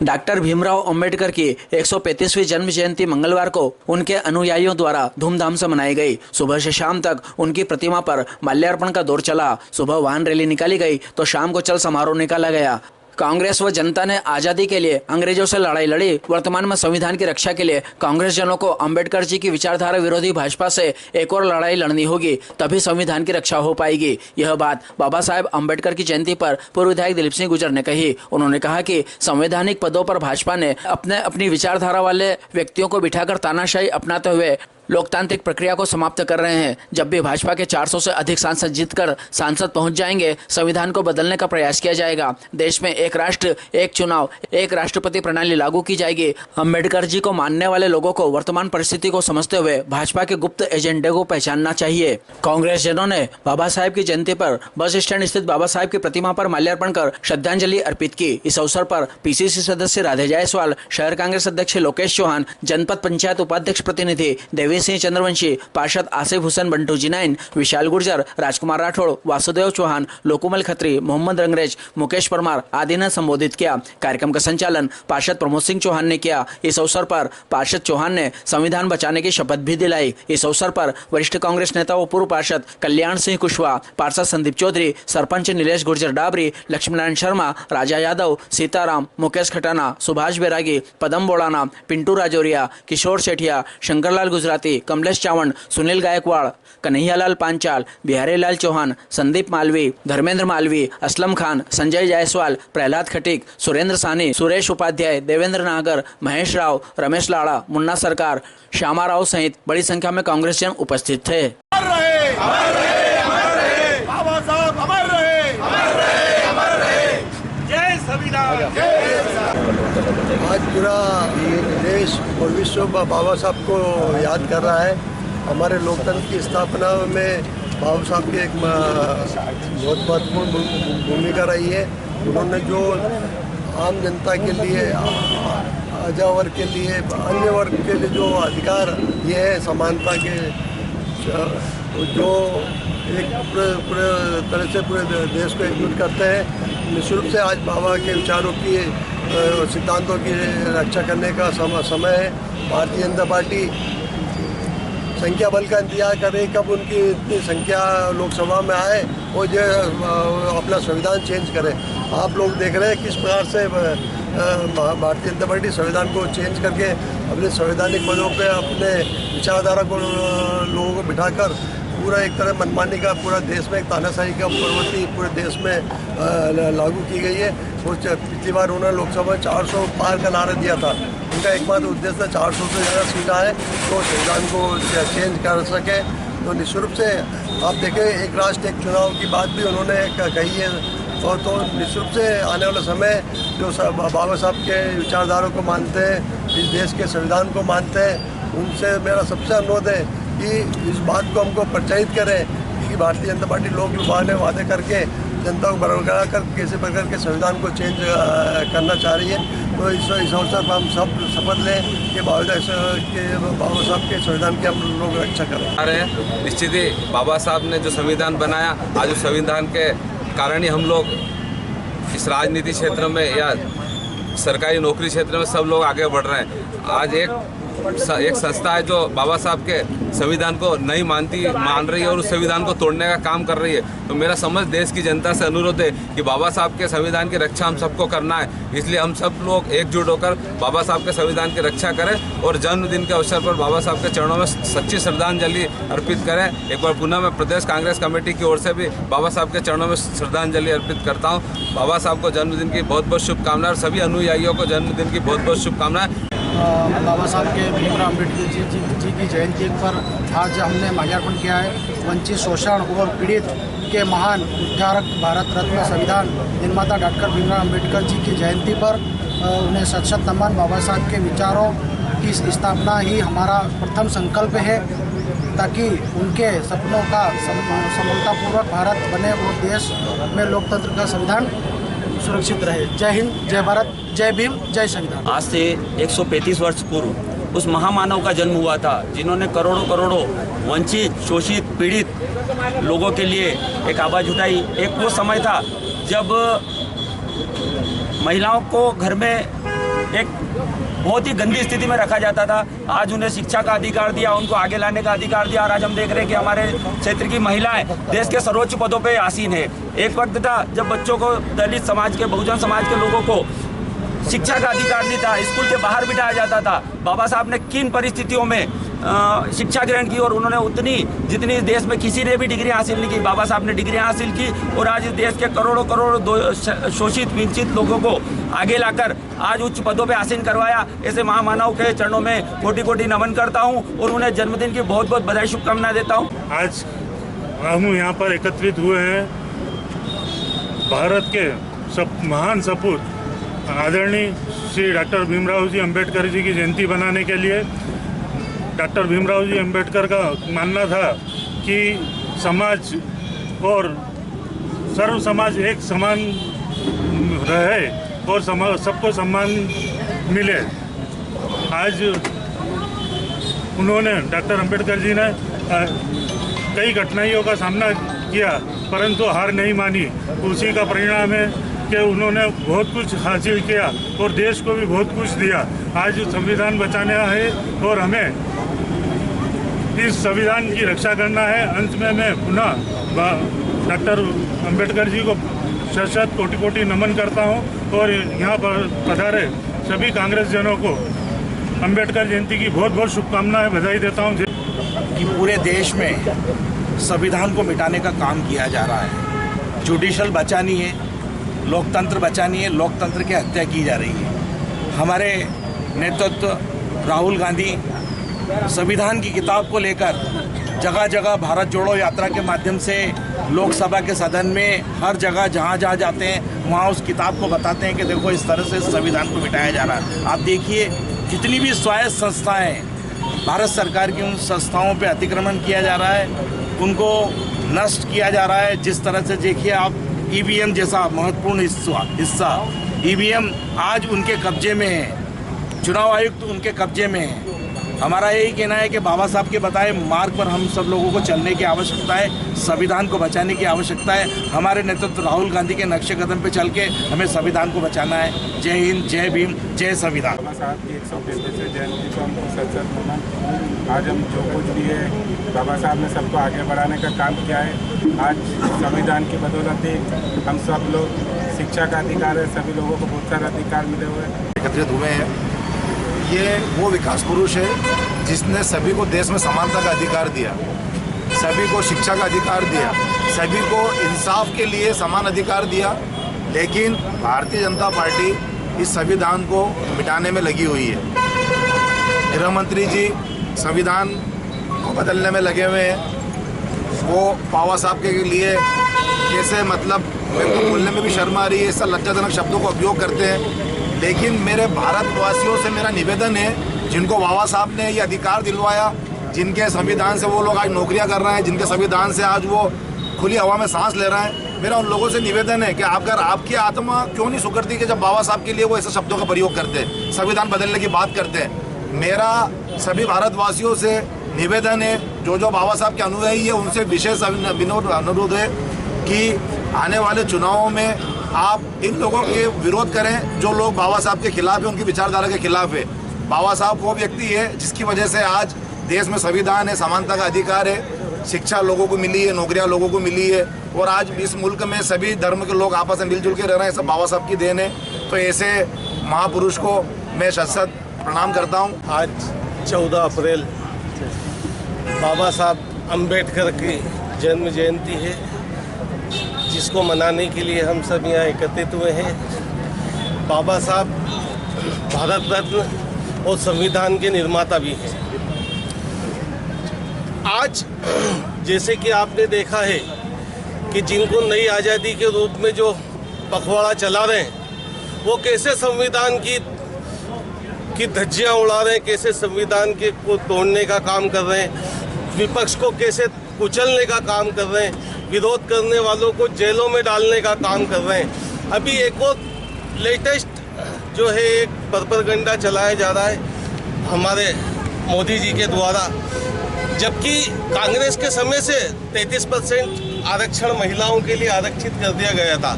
Doctor Bhimrao Ambedkar की 135वीं जन्म जयंती मंगलवार को उनके अनुयायियों द्वारा धूमधाम से मनाई गई। सुबह से शाम तक उनकी प्रतिमा पर माल्यार्पण का दौर चला। सुबह वाहन रैली निकाली गई तो शाम को चल समारोह निकाला गया। कांग्रेस व जनता ने आजादी के लिए अंग्रेजों से लड़ाई लड़ी। वर्तमान में संविधान की रक्षा के लिए कांग्रेस जनों को अंबेडकर जी की विचारधारा विरोधी भाजपा से एक और लड़ाई लड़नी होगी, तभी संविधान की रक्षा हो पाएगी। यह बात बाबा साहेब अंबेडकर की जयंती पर पूर्व विधायक दिलीप सिंह गुर्जर ने कही। उन्होंने कहा कि संवैधानिक पदों पर भाजपा ने अपनी विचारधारा वाले व्यक्तियों को बिठाकर तानाशाही अपनाते हुए लोकतांत्रिक प्रक्रिया को समाप्त कर रहे हैं। जब भी भाजपा के 400 से अधिक सांसद जीतकर सांसद पहुंच जाएंगे, संविधान को बदलने का प्रयास किया जाएगा। देश में एक राष्ट्र एक चुनाव एक राष्ट्रपति प्रणाली लागू की जाएगी। अंबेडकर जी को मानने वाले लोगों को वर्तमान परिस्थिति को समझते हुए भाजपा के गुप्त एजेंडे को पहचानना चाहिए। कांग्रेस जनों ने बाबा साहेब की जयंती पर बस स्टैंड स्थित बाबा साहेब की प्रतिमा पर माल्यार्पण कर श्रद्धांजलि अर्पित की। इस अवसर पर पीसीसी सदस्य राधे जायसवाल, शहर कांग्रेस अध्यक्ष लोकेश चौहान, जनपद पंचायत उपाध्यक्ष प्रतिनिधि देवी सिंह चंद्रवंशी, पार्षद आसिफ हुसैन बंटू जिनाइन, विशाल गुर्जर, राजकुमार राठौड़, वासुदेव चौहान, लोकुमल खत्री, मोहम्मद रंगरेज, मुकेश परमार आदि ने संबोधित किया। कार्यक्रम का संचालन पार्षद प्रमोद सिंह चौहान ने किया। इस अवसर पर पार्षद चौहान ने संविधान बचाने की शपथ भी दिलाई। इस अवसर पर वरिष्ठ कांग्रेस नेता व पूर्व पार्षद कल्याण सिंह कुशवाहा, पार्षद संदीप चौधरी, सरपंच नीलेश गुर्जर डाबरी, लक्ष्मीनारायण शर्मा, राजा यादव, सीताराम, मुकेश खटाना, सुभाष बैरागी, पदम बोड़ाना, पिंटू राजौरिया, किशोर सेठिया, शंकरलाल गुजराती, कमलेश चावंड, सुनील गायकवाड़, कन्हैयालाल पांचाल, बिहारीलाल चौहान, संदीप मालवी, धर्मेंद्र मालवी, असलम खान, संजय जायसवाल, प्रहलाद खटीक, सुरेंद्र सानी, सुरेश उपाध्याय, देवेंद्र नागर, महेश राव, रमेश लाड़ा, मुन्ना सरकार, श्यामा राव सहित बड़ी संख्या में कांग्रेस जन उपस्थित थे। आज पूरा देश और विश्व बाबा साहब को याद कर रहा है। हमारे लोकतंत्र की स्थापना में बाबा साहब की एक बहुत महत्वपूर्ण भूमिका रही है। उन्होंने जो आम जनता के लिए, अजा वर्ग के लिए, अन्य वर्ग के लिए जो अधिकार ये है समानता के, जो एक पूरे तरह से पूरे देश को एकजुट करते हैं। निःशुल्क से आज बाबा के विचारों की, सिद्धांतों की रक्षा करने का समय है। भारतीय जनता पार्टी संख्या बल का इंतजार कर रही, कब उनकी इतनी संख्या लोकसभा में आए और जो अपना संविधान चेंज करे। आप लोग देख रहे हैं किस प्रकार से भारतीय जनता पार्टी संविधान को चेंज करके अपने संवैधानिक पदों पे अपने विचारधारा को लोगों को बिठाकर पूरा एक तरह मनमानी का पूरा देश में एक तानाशाही का प्रवृत्ति पूरे देश में लागू की गई है। और पिछली बार उन्होंने लोकसभा में 400 पार का नारा दिया था। उनका एकमात्र उद्देश्य था 400 से ज़्यादा सीट आए तो संविधान को चेंज कर सके। तो निःशुल्क से आप देखें, एक राष्ट्र एक चुनाव की बात भी उन्होंने कही है। तो निःशुल्क से आने वाला समय जो बाबा साहब के विचारधारा को मानते हैं, इस देश के संविधान को मानते हैं, उनसे मेरा सबसे अनुरोध है कि इस बात को हमको प्रोत्साहित करें कि भारतीय जनता पार्टी लोक लुभाने वादे करके जनता को बरकरार कर किसी प्रकार के संविधान को चेंज करना चाह रही है। तो इस अवसर पर हम सब शपथ लें कि बाबा साहब के संविधान की हम लोग रक्षा करें। अरे निश्चित ही बाबा साहब ने जो संविधान बनाया, आज उस संविधान के कारण ही हम लोग इस राजनीति क्षेत्र में या सरकारी नौकरी क्षेत्र में सब लोग आगे बढ़ रहे हैं। आज एक संस्था है जो बाबा साहब के संविधान को नहीं मान रही है और उस संविधान को तोड़ने का काम कर रही है। तो मेरा समझ देश की जनता से अनुरोध है कि बाबा साहब के संविधान की रक्षा हम सबको करना है। इसलिए हम सब लोग एकजुट होकर बाबा साहब के संविधान की रक्षा करें और जन्मदिन के अवसर पर बाबा साहब के चरणों में सच्ची श्रद्धांजलि अर्पित करें। एक बार पुनः मैं प्रदेश कांग्रेस कमेटी की ओर से भी बाबा साहब के चरणों में श्रद्धांजलि अर्पित करता हूँ। बाबा साहब को जन्मदिन की बहुत बहुत शुभकामनाएं और सभी अनुयायियों को जन्मदिन की बहुत बहुत शुभकामनाएं। बाबा साहब के भीमराव अम्बेडकर जी की जयंती पर आज हमने माल्यार्पण किया है। वंचित, शोषण और पीड़ित के महान उद्धारक, भारत रत्न संविधान निर्माता डॉक्टर भीमराव अम्बेडकर जी की जयंती पर उन्हें शत नमन। बाबा साहब के विचारों की स्थापना ही हमारा प्रथम संकल्प है ताकि उनके सपनों का सफलतापूर्वक भारत बने और देश में लोकतंत्र का संविधान सुरक्षित रहे। जय हिंद, जय भारत, जय भीम, जय संविधान। आज से 135 वर्ष पूर्व उस महामानव का जन्म हुआ था जिन्होंने करोड़ों वंचित, शोषित, पीड़ित लोगों के लिए एक आवाज़ उठाई। एक वो समय था जब महिलाओं को घर में एक बहुत ही गंदी स्थिति में रखा जाता था। आज उन्हें शिक्षा का अधिकार दिया, उनको आगे लाने का अधिकार दिया और आज हम देख रहे हैं कि हमारे क्षेत्र की महिलाएं देश के सर्वोच्च पदों पे आसीन है। एक वक्त था जब बच्चों को, दलित समाज के, बहुजन समाज के लोगों को शिक्षा का अधिकार नहीं था, स्कूल के बाहर बिठाया जाता था। बाबा साहब ने किन परिस्थितियों में शिक्षा ग्रहण की और उन्होंने उतनी जितनी देश में किसी ने भी डिग्री हासिल नहीं की, बाबा साहब ने डिग्री हासिल की और आज इस देश के करोड़ों करोड़ों शोषित वंचित लोगों को आगे लाकर आज उच्च पदों पे आसीन करवाया। ऐसे महामानव के चरणों में कोटि कोटि नमन करता हूँ और उन्हें जन्मदिन की बहुत बहुत बधाई शुभकामनाएं देता हूँ। आज हम यहाँ पर एकत्रित हुए हैं भारत के महान सपूत आदरणीय श्री डॉक्टर भीमराव जी अम्बेडकर जी की जयंती बनाने के लिए। डॉक्टर भीमराव जी अम्बेडकर का मानना था कि समाज और सर्व समाज एक समान रहे और सबको सम्मान मिले। आज उन्होंने, डॉक्टर अम्बेडकर जी ने कई कठिनाइयों का सामना किया परंतु हार नहीं मानी। उसी का परिणाम है कि उन्होंने बहुत कुछ हासिल किया और देश को भी बहुत कुछ दिया। आज संविधान बचाना है और हमें इस संविधान की रक्षा करना है। अंत में मैं पुनः डॉक्टर अम्बेडकर जी को शत कोटि कोटि नमन करता हूं और यहाँ पर पधारे सभी कांग्रेस जनों को अम्बेडकर जयंती की बहुत बहुत शुभकामनाएं, बधाई देता हूं। कि पूरे देश में संविधान को मिटाने का काम किया जा रहा है। जुडिशल बचानी है, लोकतंत्र बचानी है, लोकतंत्र की हत्या की जा रही है। हमारे नेतृत्व राहुल गांधी संविधान की किताब को लेकर जगह जगह भारत जोड़ो यात्रा के माध्यम से लोकसभा के सदन में हर जगह जहाँ जहाँ जाते हैं वहाँ उस किताब को बताते हैं कि देखो इस तरह से संविधान को मिटाया जा रहा है। आप देखिए जितनी भी स्वायत्त संस्थाएं भारत सरकार की, उन संस्थाओं पे अतिक्रमण किया जा रहा है, उनको नष्ट किया जा रहा है। जिस तरह से देखिए आप ईवीएम जैसा महत्वपूर्ण हिस्सा ईवीएम आज उनके कब्जे में है, चुनाव आयुक्त उनके कब्जे में है। हमारा यही कहना है कि बाबा साहब के बताए मार्ग पर हम सब लोगों को चलने की आवश्यकता है, संविधान को बचाने की आवश्यकता है। हमारे नेतृत्व राहुल गांधी के नक्शे कदम पे चल के हमें संविधान को बचाना है। जय हिंद, जय भीम, जय संविधान। बाबा साहब की 135वीं जयंती को हमको सच नमन। आज हम जो कुछ भी है बाबा साहब ने सबको आगे बढ़ाने का काम किया है। आज संविधान की बदौलत ही हम सब लोग शिक्षा का अधिकार है, सभी लोगों को बहुत सारे अधिकार मिले हुए हैं। एकत्रित हुए हैं। ये वो विकास पुरुष है जिसने सभी को देश में समानता का अधिकार दिया, सभी को शिक्षा का अधिकार दिया, सभी को इंसाफ के लिए समान अधिकार दिया। लेकिन भारतीय जनता पार्टी इस संविधान को मिटाने में लगी हुई है। गृह मंत्री जी संविधान को बदलने में लगे हुए हैं। वो बाबा साहब के लिए कैसे, मतलब मेरे को बोलने में भी शर्म आ रही है, इसका लज्जाजनक शब्दों को उपयोग करते हैं। लेकिन मेरे भारतवासियों से मेरा निवेदन है, जिनको बाबा साहब ने ये अधिकार दिलवाया, जिनके संविधान से वो लोग आज नौकरियां कर रहे हैं, जिनके संविधान से आज वो खुली हवा में सांस ले रहे हैं, मेरा उन लोगों से निवेदन है कि अगर आपकी आत्मा क्यों नहीं सुकड़ती कि जब बाबा साहब के लिए वो ऐसे शब्दों का प्रयोग करते हैं, संविधान बदलने की बात करते हैं। मेरा सभी भारतवासियों से निवेदन है, जो बाबा साहब के अनुयायी है उनसे विशेष अनुरोध है कि आने वाले चुनावों में आप इन लोगों के विरोध करें जो लोग बाबा साहब के खिलाफ है, उनकी विचारधारा के खिलाफ है। बाबा साहब वो व्यक्ति है जिसकी वजह से आज देश में संविधान है, समानता का अधिकार है, शिक्षा लोगों को मिली है, नौकरियां लोगों को मिली है और आज इस मुल्क में सभी धर्म के लोग आपस में मिलजुल के रह रहे हैं। सब बाबा साहब की देन है। तो ऐसे महापुरुष को मैं शत प्रणाम करता हूँ। आज 14 अप्रैल बाबा साहब अम्बेडकर की जन्म जयंती है, जिसको मनाने के लिए हम सब यहाँ एकत्रित हुए हैं। बाबा साहब भारत रत्न और संविधान के निर्माता भी हैं। आज जैसे कि आपने देखा है कि जिनको नई आज़ादी के रूप में जो पखवाड़ा चला रहे हैं, वो कैसे संविधान की धज्जियाँ उड़ा रहे हैं, कैसे संविधान के को तोड़ने का काम कर रहे हैं, विपक्ष को कैसे कुचलने का काम कर रहे हैं, विरोध करने वालों को जेलों में डालने का काम कर रहे हैं। अभी एक और लेटेस्ट जो है एक प्रोपेगेंडा चलाया जा रहा है हमारे मोदी जी के द्वारा जबकि कांग्रेस के समय से 33% आरक्षण महिलाओं के लिए आरक्षित कर दिया गया था।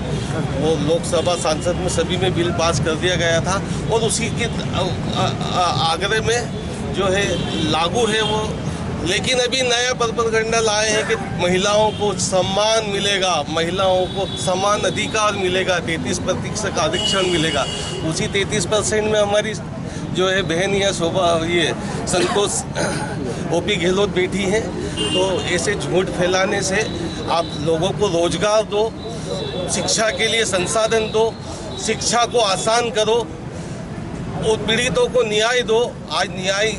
वो लोकसभा सांसद में सभी में बिल पास कर दिया गया था और उसी के आग्रह में जो है लागू है वो। लेकिन अभी नया प्रोपेगेंडा लाए हैं कि महिलाओं को सम्मान मिलेगा, महिलाओं को समान अधिकार मिलेगा, 33% आरक्षण मिलेगा। उसी 33% में हमारी जो है बहन या शोभा ये संतोष ओपी गहलोत बैठी हैं। तो ऐसे झूठ फैलाने से आप लोगों को रोजगार दो, शिक्षा के लिए संसाधन दो, शिक्षा को आसान करो और पीड़ितों को न्याय दो। आज न्याय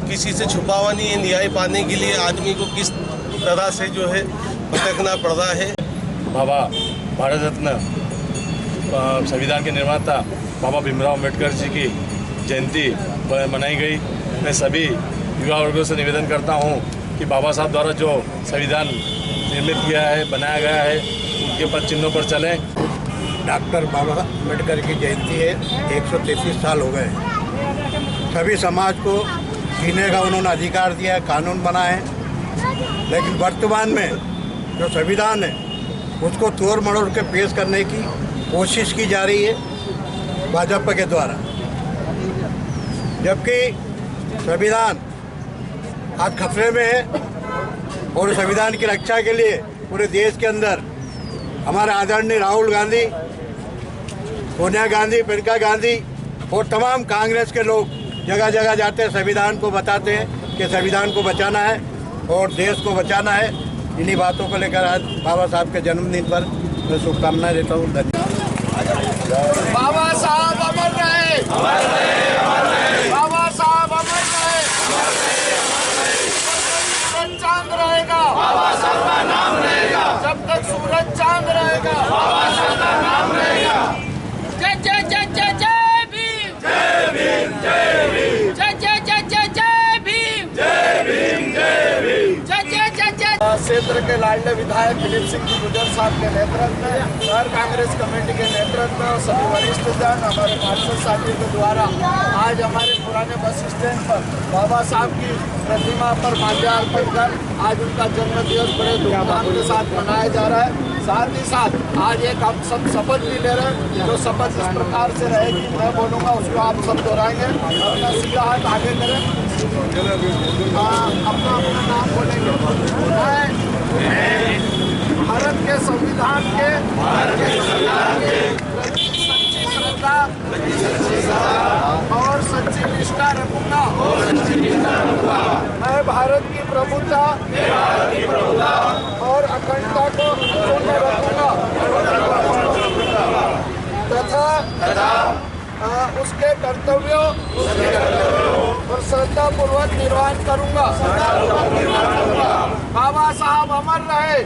किसी से छुपा हुआ नहीं है। न्याय पाने के लिए आदमी को किस तरह से जो है भटकना पड़ रहा है। बाबा भारत रत्न संविधान के निर्माता बाबा भीमराव अम्बेडकर जी की जयंती मनाई गई। मैं सभी युवा वर्गों से निवेदन करता हूं कि बाबा साहब द्वारा जो संविधान निर्मित किया है, बनाया गया है, उनके पद चिन्हों पर चलें। डॉक्टर बाबा अम्बेडकर की जयंती है, 133 साल हो गए। सभी समाज को जीने का उन्होंने अधिकार दिया है, कानून बनाए हैं। लेकिन वर्तमान में जो संविधान है उसको तोड़ मरोड़ के पेश करने की कोशिश की जा रही है भाजपा के द्वारा, जबकि संविधान आज खतरे में है। और संविधान की रक्षा के लिए पूरे देश के अंदर हमारे आदरणीय राहुल गांधी, सोनिया गांधी, प्रियंका गांधी और तमाम कांग्रेस के लोग जगह जगह जाते हैं, संविधान को बताते हैं कि संविधान को बचाना है और देश को बचाना है। इन्हीं बातों को लेकर आज बाबा साहब के जन्मदिन पर मैं शुभकामनाएं देता हूँ। धन्यवाद। बाबा साहब अमर रहे, बाबा साहब अमर रहे, सूरज चांद रहेगा, बाबा साहब का नाम रहेगा। जब तक सूरज चांद रहेगा, बाबा साहब का नाम रहेगा। जय जय जय जय जय भीम, जय भीम, जय भीम, जय जय जय जय जय भीम, जय भीम, जय भीम, जय जय जय जय। क्षेत्र के लाडले विधायक दिलीप सिंह जी गुजर साहब के नेतृत्व में, शहर कांग्रेस कमेटी के नेतृत्व में और सभी वरिष्ठ जन हमारे पार्षद साथियों के द्वारा आज हमारे पुराने बस स्टैंड पर बाबा साहब की प्रतिमा पर माल्यार्पण कर आज उनका जन्मदिवस बड़े धूमधाम के साथ मनाया जा रहा है। साथ ही साथ आज एक हम सब शपथ भी ले रहे हैं। जो शपथ इस प्रकार से रहेगी, मैं बोलूँगा उसको आप सब दोहराएंगे। अपना सीधा हाथ आगे करें, अपना नाम बोलेंगे। भारत के संविधान के सच्ची श्रद्धा और सच्ची निष्ठा रखूंगा। मैं भारत की प्रभुता और अखंडता को अक्षुण्ण रखूंगा तथा उसके कर्तव्यों और श्रद्धापूर्वक निर्वहन करूंगा। बाबा साहब अमर रहे।